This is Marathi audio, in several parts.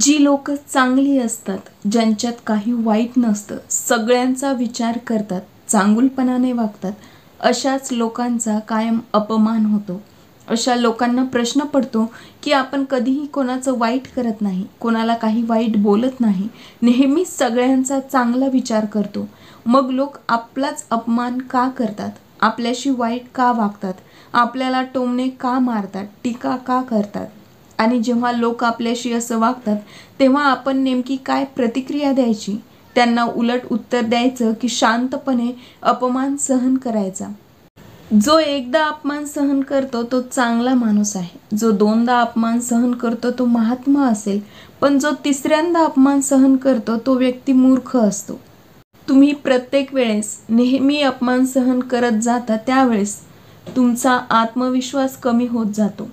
जी लोक चांगली असतात, ज्यांच्यात काही वाईट नसतं, सगळ्यांचा विचार करतात, चांगुलपणाने वागतात, अशाच लोकांचा कायम अपमान होतो. अशा लोकांना प्रश्न पडतो की आपण कधीही कोणाचं वाईट करत नाही, कोणाला काही वाईट बोलत नाही, नेहमी सगळ्यांचा चांगला विचार करतो. मग लोक आपलाच अपमान का करतात, आपल्याशी वाईट का वागतात, आपल्याला टोमणे का मारतात, टीका का करतात? आणि जेव्हा लोक आपल्याशी असं वागतात तेव्हा आपण नेमकी काय प्रतिक्रिया द्यायची? त्यांना उलट उत्तर द्यायचं की शांतपणे अपमान सहन करायचा? जो एकदा अपमान सहन करतो तो चांगला माणूस आहे, जो दोनदा अपमान सहन करतो तो महात्मा असेल, पण जो तिसऱ्यांदा अपमान सहन करतो तो व्यक्ती मूर्ख असतो. तुम्ही प्रत्येक वेळेस नेहमी अपमान सहन करत जाता त्यावेळेस तुमचा आत्मविश्वास कमी होत जातो.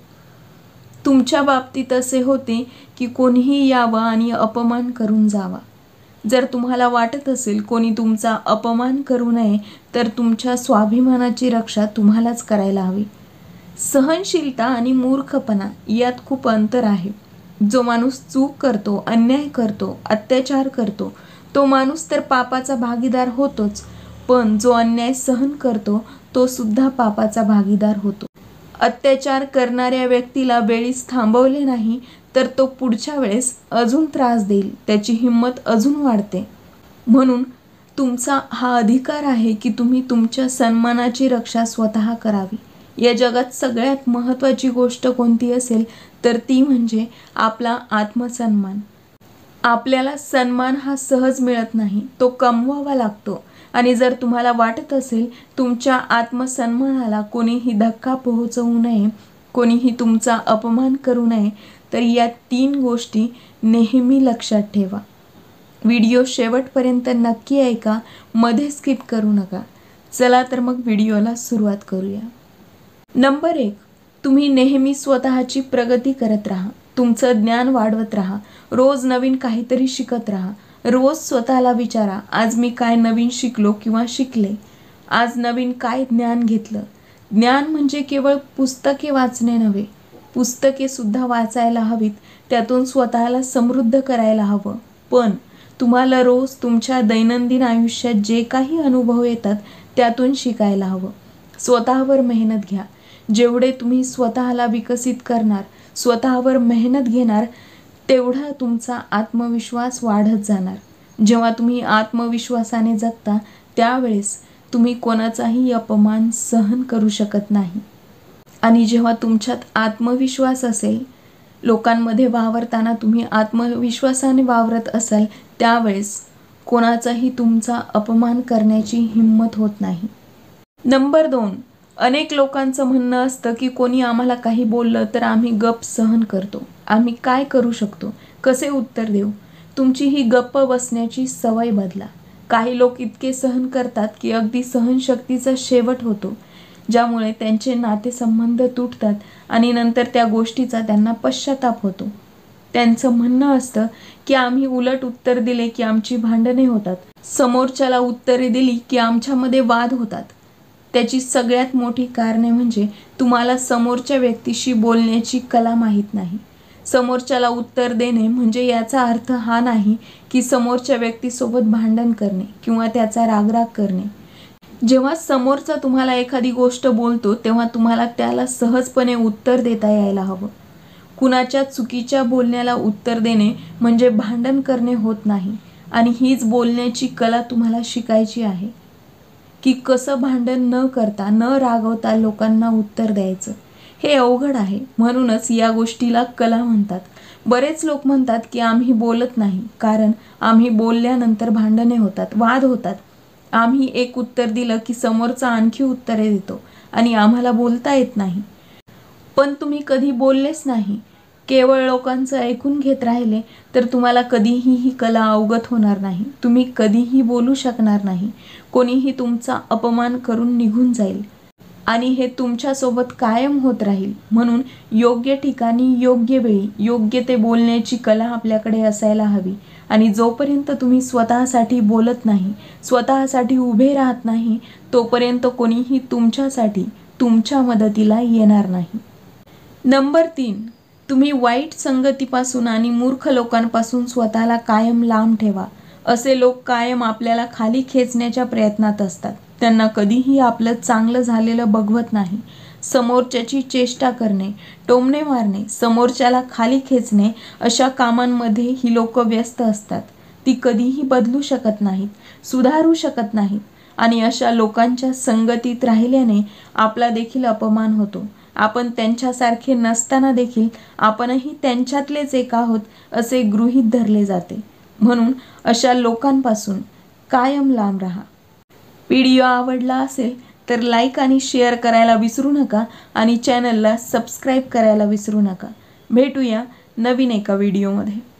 तुमच्या बाबतीत असे होते की कोणीही यावं आणि अपमान करून जावा. जर तुम्हाला वाटत असेल कोणी तुमचा अपमान करू नये, तर तुमच्या स्वाभिमानाची रक्षा तुम्हालाच करायला हवी. सहनशीलता आणि मूर्खपणा यात खूप अंतर आहे. जो माणूस चूक करतो, अन्याय करतो, अत्याचार करतो, तो माणूस तर पापाचा भागीदार होतोच, पण जो अन्याय सहन करतो तो सुद्धा पापाचा भागीदार होतो. अत्याचार करणाऱ्या व्यक्तीला वेळीच थांबवले नाही तर तो पुढच्या वेळेस अजून त्रास देईल, त्याची हिंमत अजून वाढते. म्हणून तुमचा हा अधिकार आहे की तुम्ही तुमच्या सन्मानाची रक्षा स्वतः करावी. या जगात सगळ्यात महत्त्वाची गोष्ट कोणती असेल तर ती म्हणजे आपला आत्मसन्मान. आपल्याला सन्मान हा सहज मिळत नाही, तो कमवावा लागतो. आणि जर तुम्हाला वाटत असेल तुमच्या आत्मसन्मानाला कोणीही धक्का पोहोचवू नये, कोणीही तुमचा अपमान करू नये, तर या 3 गोष्टी नेहमी लक्षात ठेवा. व्हिडिओ शेवटपर्यंत नक्की ऐका, मध्ये स्किप करू नका. चला तर मग व्हिडिओला सुरुवात करूया. नंबर 1, तुम्ही नेहमी स्वतःची प्रगती करत राहा. तुमचं ज्ञान वाढवत राहा. रोज नवीन काहीतरी शिकत राहा. रोज स्वतःला विचारा, आज मी काय नवीन शिकलो किंवा शिकले, आज नवीन काय ज्ञान घेतलं. ज्ञान म्हणजे केवळ पुस्तके वाचणे नव्हे, पुस्तके सुद्धा वाचायला हवीत, त्यातून स्वतःला समृद्ध करायला हवं. पण तुम्हाला रोज तुमच्या दैनंदिन आयुष्यात जे काही अनुभव येतात त्यातून शिकायला हवं. स्वतःवर मेहनत घ्या. जेवढे तुम्ही स्वतःला विकसित करणार, स्वतःवर मेहनत घेणार, तेवढा तुमचा आत्मविश्वास वाढत जाणार. जेव्हा तुम्ही आत्मविश्वासाने जगता त्यावेळेस तुम्ही कोणाचाही अपमान सहन करू शकत नाही. आणि जेव्हा तुमच्यात आत्मविश्वास असेल, लोकांमध्ये वावरताना तुम्ही आत्मविश्वासाने वावरत असाल, त्यावेळेस कोणाचाही तुमचा अपमान करण्याची हिंमत होत नाही. नंबर 2, अनेक लोकांचं म्हणणं असतं की कोणी आम्हाला काही बोललं तर आम्ही गप सहन करतो. आम्ही काय करू शकतो, कसे उत्तर देऊ? तुमची ही गप्प बसण्याची सवय बदला. काही लोक इतके सहन करतात की अगदी सहनशक्तीचा शेवट होतो, ज्यामुळे त्यांचे नातेसंबंध तुटतात आणि नंतर त्या गोष्टीचा त्यांना पश्चाताप होतो. त्यांचं म्हणणं असतं की आम्ही उलट उत्तर दिले की आमची भांडणे होतात, समोरच्याला उत्तरे दिली की आमच्यामध्ये वाद होतात. त्याची सगळ्यात मोठी कारणे म्हणजे तुम्हाला समोरच्या व्यक्तीशी बोलण्याची कला माहीत नाही. समोरच्याला उत्तर देणे म्हणजे याचा अर्थ हा नाही की समोरच्या व्यक्तीसोबत भांडण करणे किंवा त्याचा रागराग करणे. जेव्हा समोरचा तुम्हाला एखादी गोष्ट बोलतो तेव्हा तुम्हाला त्याला सहजपणे उत्तर देता यायला हवं. कुणाच्या चुकीच्या बोलण्याला उत्तर देणे म्हणजे भांडण करणे होत नाही. आणि हीच बोलण्याची कला तुम्हाला शिकायची आहे की कसं भांडण न करता, न रागवता लोकांना उत्तर द्यायचं. हे अवघड आहे, म्हणूनच या गोष्टीला कला म्हणतात. बरेच लोक म्हणतात की आम्ही बोलत नाही कारण आम्ही बोलल्यानंतर भांडणे होतात, वाद होतात. आम्ही एक उत्तर दिलं की समोरचा आणखी उत्तरे देतो आणि आम्हाला बोलता येत नाही. पण तुम्ही कधी बोललेच नाही, केवळ लोकांचं ऐकून घेत राहिले तर तुम्हाला कधीही ही कला अवगत होणार नाही. तुम्ही कधीही बोलू शकणार नाही. कोणीही तुमचा अपमान करून निघून जाईल आणि हे तुमच्यासोबत कायम होत राहील. म्हणून योग्य ठिकाणी, योग्य वेळी, योग्य ते बोलण्याची कला आपल्याकडे असायला हवी. आणि जोपर्यंत तुम्ही स्वतःसाठी बोलत नाही, स्वतःसाठी उभे राहत नाही, तोपर्यंत कोणीही तुमच्यासाठी, तुमच्या मदतीला येणार नाही. नंबर 3, तुम्ही वाईट संगतीपासून आणि मूर्ख लोकांपासून स्वतःला कायम लांब ठेवा. असे लोक कायम आपल्याला खाली खेचण्याच्या प्रयत्नात असतात. त्यांना कधीही आपलं चांगलं झालेलं बघवत नाही. समोरच्याची चेष्टा करणे, टोमणे मारणे, समोरच्याला खाली खेचणे अशा कामांमध्ये ही लोक व्यस्त असतात. ती कधीही बदलू शकत नाहीत, सुधारू शकत नाहीत आणि अशा लोकांच्या संगतीत राहिल्याने आपला देखील अपमान होतो. आपण त्यांच्यासारखे नसताना देखील आपणही त्यांच्यातलेच एक आहोत असे गृहीत धरले जाते. म्हणून अशा लोकांपासून कायम लांब राहा. व्हिडिओ आवडला असेल तर लाईक आणि शेअर करायला विसरू नका आणि चॅनलला सबस्क्राईब करायला विसरू नका. भेटूया नवीन एका व्हिडिओमध्ये.